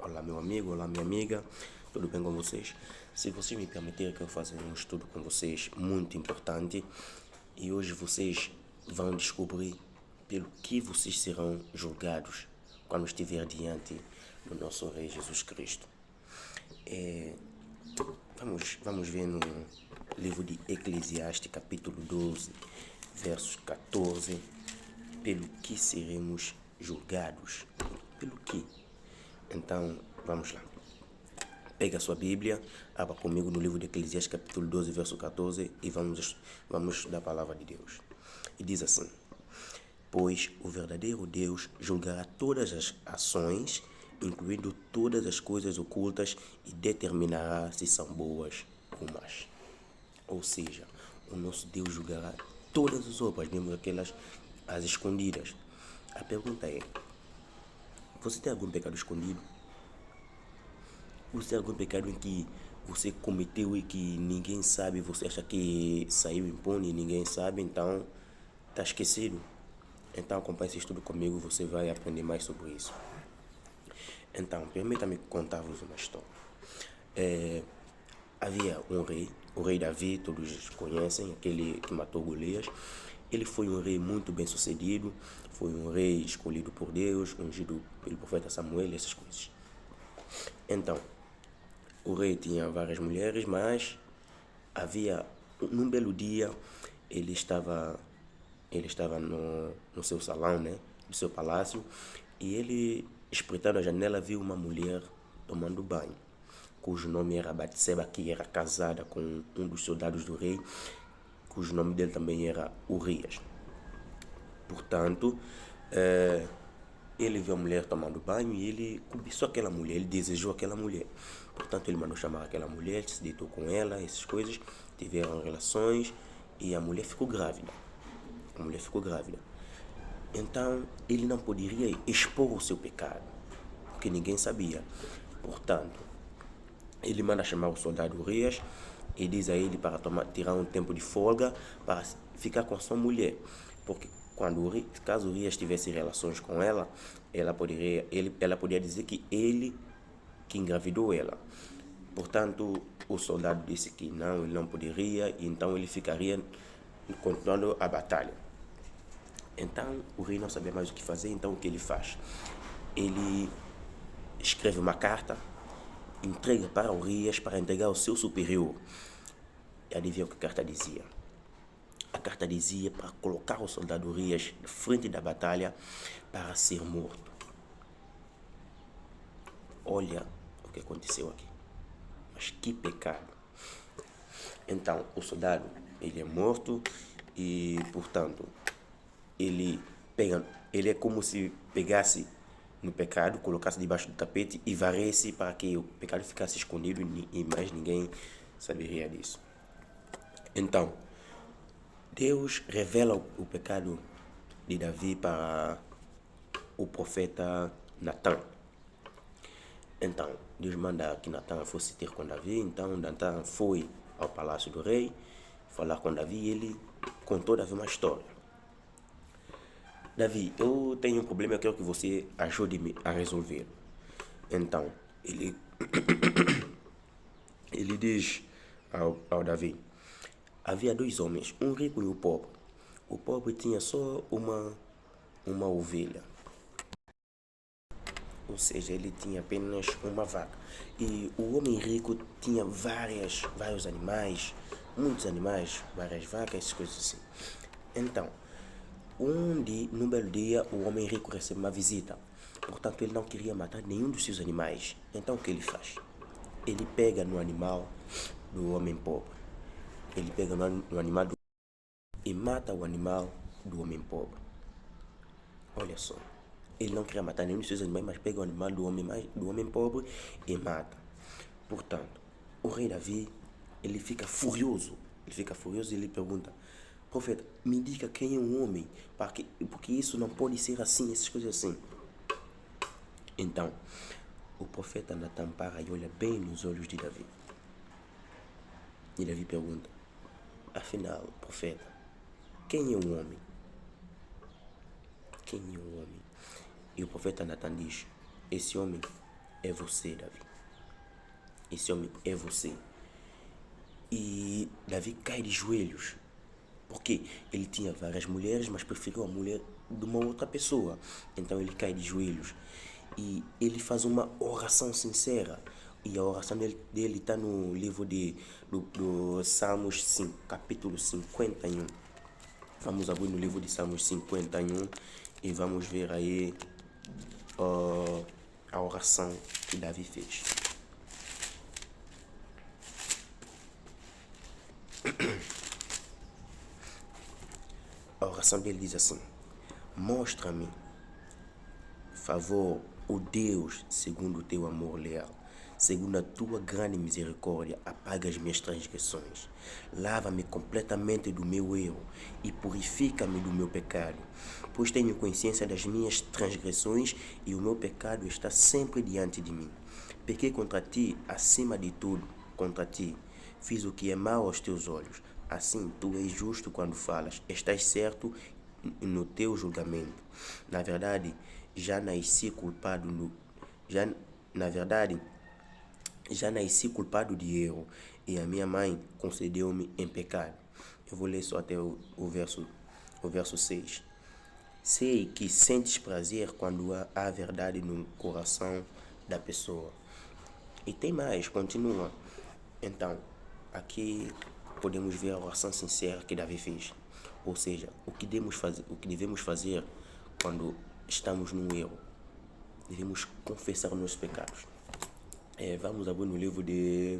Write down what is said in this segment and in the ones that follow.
Olá meu amigo, olá minha amiga, tudo bem com vocês? Se vocês me permitirem que eu faça um estudo com vocês muito importante e hoje vocês vão descobrir pelo que vocês serão julgados quando estiver diante do nosso Rei Jesus Cristo. Vamos ver no livro de Eclesiastes, capítulo 12, versos 14, pelo que seremos julgados. Pelo que? Então, vamos lá. Pega a sua Bíblia, abra comigo no livro de Eclesiastes, capítulo 12, verso 14, e vamos da palavra de Deus. E diz assim: Pois o verdadeiro Deus julgará todas as ações, incluindo todas as coisas ocultas, e determinará se são boas ou más. Ou seja, o nosso Deus julgará todas as obras, mesmo aquelas as escondidas. A pergunta é: você tem algum pecado escondido? Você tem algum pecado em que você cometeu e que ninguém sabe, você acha que saiu impune e ninguém sabe, então está esquecido? Então acompanhe esse estudo comigo, você vai aprender mais sobre isso. Então, permita-me contar-vos uma história. Havia um rei, o rei Davi, todos conhecem, aquele que matou Golias. Ele foi um rei muito bem sucedido, foi um rei escolhido por Deus, ungido pelo profeta Samuel, essas coisas. Então, o rei tinha várias mulheres, mas num belo dia, ele estava no seu salão, né, do seu palácio, e ele, espreitando a janela, viu uma mulher tomando banho, cujo nome era Batseba, que era casada com um dos soldados do rei, cujo nome dele também era Urias. Portanto, ele viu a mulher tomando banho e ele cobiçou aquela mulher, ele desejou aquela mulher. Portanto, ele mandou chamar aquela mulher, se deitou com ela, essas coisas, tiveram relações e a mulher ficou grávida. A mulher ficou grávida. Então, ele não poderia expor o seu pecado, porque ninguém sabia. Portanto, ele manda chamar o soldado Urias e diz a ele para tirar um tempo de folga para ficar com a sua mulher. Porque caso Urias tivesse relações com ela, ela poderia dizer que ele que engravidou ela. Portanto, o soldado disse que não, ele não poderia, e então ele ficaria continuando a batalha. Então, o rei não sabia mais o que fazer, então o que ele faz? Ele escreve uma carta, entrega para Urias para entregar ao seu superior. E adivinha o que a carta dizia? A carta dizia para colocar o soldado Urias na frente da batalha para ser morto. Olha o que aconteceu aqui. Mas que pecado. Então, o soldado, ele é morto e, portanto, ele é como se pegasse no pecado, colocasse debaixo do tapete e varresse para que o pecado ficasse escondido e mais ninguém saberia disso. Então, Deus revela o pecado de Davi para o profeta Natan. Então, Deus manda que Natan fosse ter com Davi. Então, Natan foi ao palácio do rei falar com Davi e ele contou a Davi uma história. Davi, eu tenho um problema, eu quero que você ajude-me a resolver. Então, ele diz ao Davi: havia dois homens, um rico e um pobre. O pobre tinha só uma ovelha. Ou seja, ele tinha apenas uma vaca. E o homem rico tinha vários animais, muitos animais, várias vacas, essas coisas assim. Então, num belo dia, o homem rico recebe uma visita. Portanto, ele não queria matar nenhum dos seus animais. Então, o que ele faz? Ele pega no animal do homem pobre. Ele pega no animal e mata o animal do homem pobre. Olha só. Ele não queria matar nenhum dos seus animais, mas pega o animal do homem pobre e mata. Portanto, o rei Davi, ele fica furioso. E ele pergunta: profeta, me diga quem é um homem, porque isso não pode ser assim, essas coisas assim. Então, o profeta Natan para e olha bem nos olhos de Davi. E Davi pergunta: afinal, profeta, quem é um homem? Quem é um homem? E o profeta Natan diz: esse homem é você, Davi. Esse homem é você. E Davi cai de joelhos. Porque ele tinha várias mulheres, mas preferiu a mulher de uma outra pessoa. Então ele cai de joelhos. E ele faz uma oração sincera. E a oração dele está no livro do Salmos 5, capítulo 51. Vamos abrir no livro de Salmos 51 e vamos ver aí a oração que Davi fez. A oração dele diz assim: mostra-me, favor, o Deus, segundo o teu amor leal. Segundo a tua grande misericórdia, apaga as minhas transgressões. Lava-me completamente do meu erro e purifica-me do meu pecado. Pois tenho consciência das minhas transgressões e o meu pecado está sempre diante de mim. Pequei contra ti, acima de tudo, contra ti. Fiz o que é mau aos teus olhos. Assim, tu és justo quando falas. Estás certo no teu julgamento. Na verdade, já nasci culpado já nasci culpado de erro, e a minha mãe concedeu-me em pecado. Eu vou ler só até o verso 6. Sei que sentes prazer quando há verdade no coração da pessoa. E tem mais, continua. Então, aqui podemos ver a oração sincera que Davi fez. Ou seja, o que devemos fazer quando estamos num erro? Devemos confessar os nossos pecados. Vamos abrir no livro de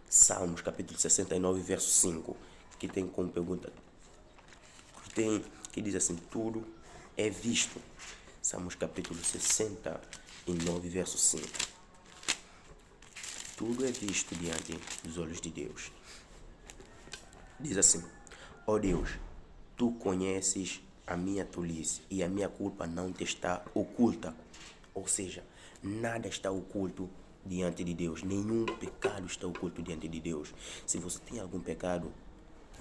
Salmos, capítulo 69, verso 5, que tem como pergunta, que diz assim: tudo é visto. Salmos, capítulo 69, verso 5. Tudo é visto diante dos olhos de Deus. Diz assim: ó Deus, tu conheces a minha tolice e a minha culpa não te está oculta. Ou seja, nada está oculto diante de Deus. Nenhum pecado está oculto diante de Deus. Se você tem algum pecado,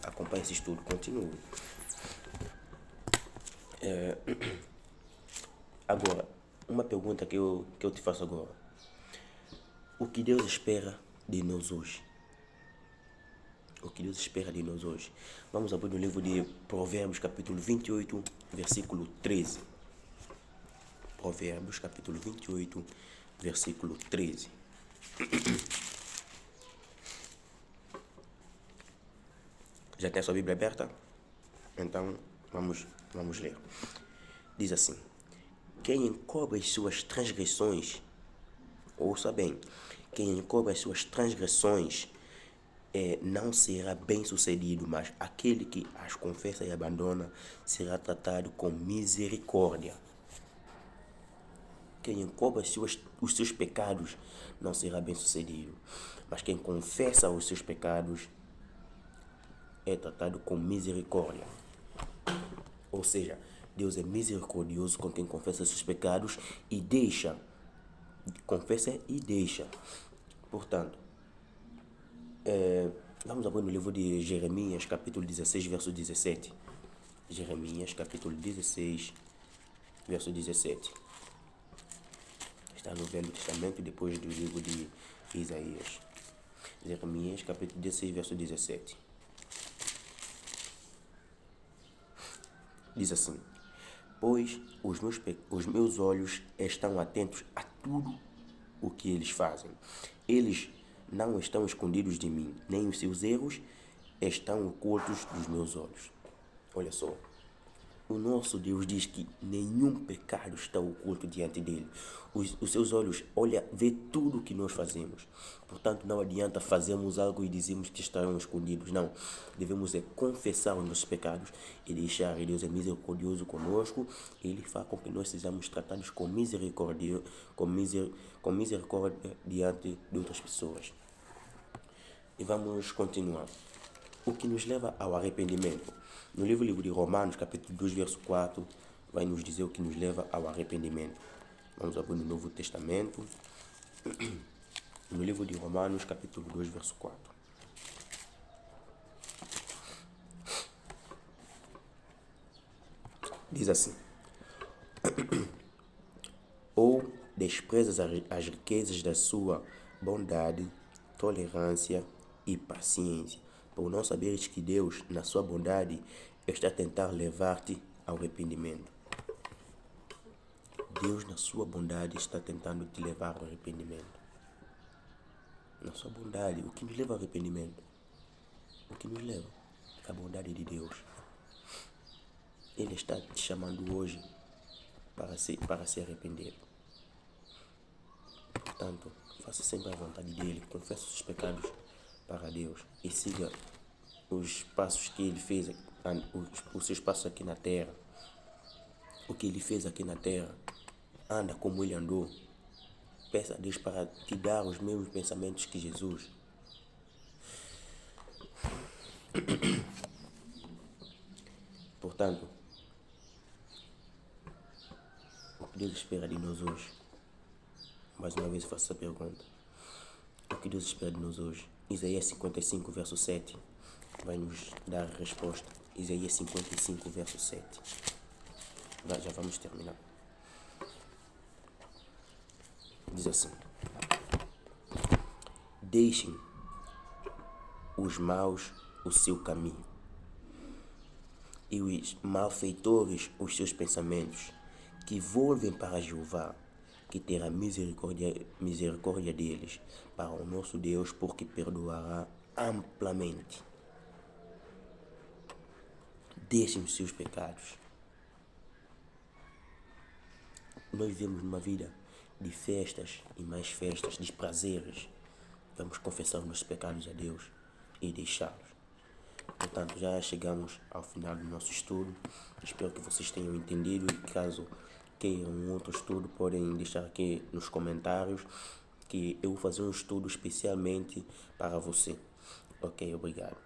acompanhe esse estudo, continue. Agora, uma pergunta que eu te faço agora. O que Deus espera de nós hoje? O que Deus espera de nós hoje? Vamos abrir no livro de Provérbios, capítulo 28, versículo 13. Provérbios, capítulo 28, versículo 13. Já tem a sua Bíblia aberta? Então, vamos ler. Diz assim: quem encobre as suas transgressões, ouça bem, quem encobre as suas transgressões não será bem sucedido, mas aquele que as confessa e abandona será tratado com misericórdia. Quem encobre os seus pecados não será bem sucedido, mas quem confessa os seus pecados é tratado com misericórdia. Ou seja, Deus é misericordioso com quem confessa seus pecados e deixa. Confessa e deixa. Portanto, vamos abrir no livro de Jeremias, capítulo 16, verso 17. Jeremias, capítulo 16, verso 17. Está no Velho Testamento, depois do livro de Isaías. Jeremias, capítulo 16, verso 17. Diz assim: pois os meus olhos estão atentos a tudo o que eles fazem. Eles não estão escondidos de mim, nem os seus erros estão ocultos dos meus olhos. Olha só, o nosso Deus diz que nenhum pecado está oculto diante dele. Os seus olhos vê tudo o que nós fazemos. Portanto, não adianta fazermos algo e dizermos que estarão escondidos. Não. Devemos confessar os nossos pecados e deixar. Deus é misericordioso conosco. E Ele faz com que nós sejamos tratados com misericórdia diante de outras pessoas. E vamos continuar. O que nos leva ao arrependimento. No livro de Romanos, capítulo 2, verso 4, vai nos dizer o que nos leva ao arrependimento. Vamos abrir no Novo Testamento. No livro de Romanos, capítulo 2, verso 4. Diz assim: ou desprezas as riquezas da sua bondade, tolerância e paciência, por não saberes que Deus, na sua bondade, está a tentar levar-te ao arrependimento. Deus, na sua bondade, está tentando te levar ao arrependimento. Na sua bondade, o que nos leva ao arrependimento? O que nos leva? A bondade de Deus. Ele está te chamando hoje para se arrepender. Portanto, faça sempre a vontade dele, confesse os seus pecados para Deus e siga os passos que ele fez, os seus passos aqui na terra. O que ele fez aqui na terra, anda como ele andou. Peça a Deus para te dar os mesmos pensamentos que Jesus. Portanto, o que Deus espera de nós hoje? Mais uma vez faço essa pergunta. O que Deus espera de nós hoje? Isaías 55, verso 7 vai nos dar a resposta. Isaías 55, verso 7. Já vamos terminar. Diz assim: deixem os maus o seu caminho e os malfeitores os seus pensamentos, que volvem para Jeová, que terá misericórdia deles, para o nosso Deus, porque perdoará amplamente. Deixem os seus pecados. Nós vivemos numa vida de festas e mais festas, de prazeres. Vamos confessar os nossos pecados a Deus e deixá-los. Portanto, já chegamos ao final do nosso estudo. Espero que vocês tenham entendido e caso queiram um outro estudo, podem deixar aqui nos comentários que eu vou fazer um estudo especialmente para você. Ok, obrigado.